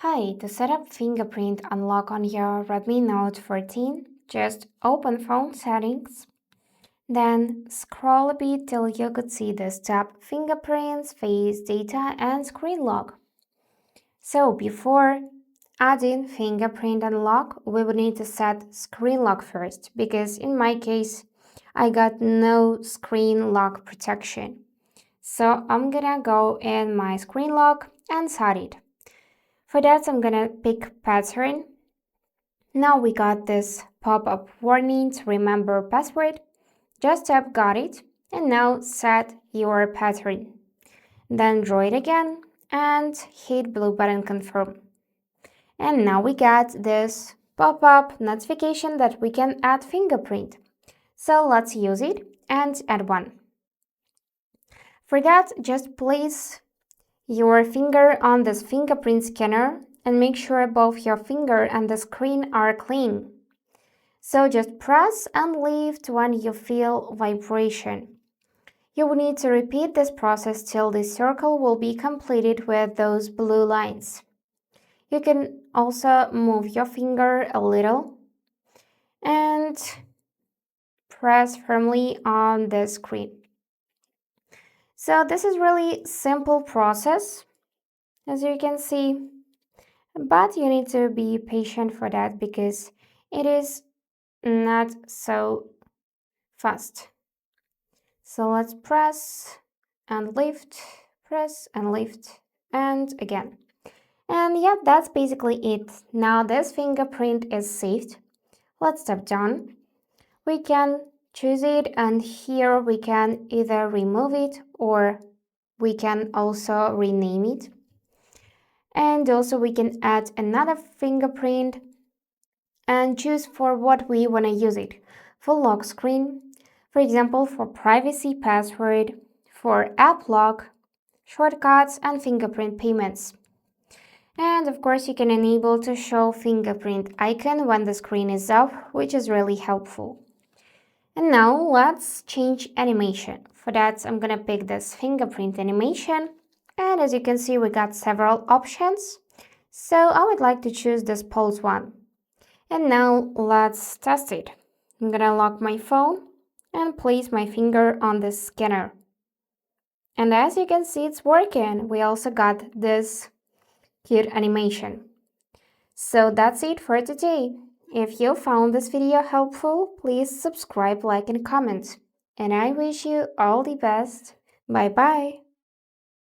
Hi, to set up Fingerprint Unlock on your Redmi Note 14, just open Phone Settings, then scroll a bit till you could see this tab Fingerprints, Face Data and Screen Lock. So before adding Fingerprint Unlock, we would need to set Screen Lock first, because in my case, I got no Screen Lock protection. So I'm gonna go in my Screen Lock and set it. For that, I'm gonna pick pattern. Now we got this pop-up warning to remember password. Just tap got it and now set your pattern. Then draw it again and hit blue button confirm. And now we got this pop-up notification that we can add fingerprint. So let's use it and add one. For that, just place your finger on this fingerprint scanner and make sure both your finger and the screen are clean. So just press and lift when you feel vibration. You will need to repeat this process till the circle will be completed with those blue lines. You can also move your finger a little and press firmly on the screen. So this is really simple process, as you can see. But you need to be patient for that because it is not so fast. So let's press and lift, press and lift, and again. And yeah, that's basically it. Now this fingerprint is saved. Let's tap done. We can choose it, and here we can either remove it or we can also rename it. And also we can add another fingerprint and choose for what we want to use it. For lock screen, for example, for privacy password, for app lock, shortcuts and fingerprint payments. And of course you can enable to show fingerprint icon when the screen is off, which is really helpful. And now let's change animation. For that, I'm gonna pick this fingerprint animation. And as you can see, we got several options. So I would like to choose this pulse one. And now let's test it. I'm gonna lock my phone and place my finger on the scanner. And as you can see, it's working. We also got this cute animation. So that's it for today. If you found this video helpful, please subscribe, like, and comment. And I wish you all the best. Bye bye.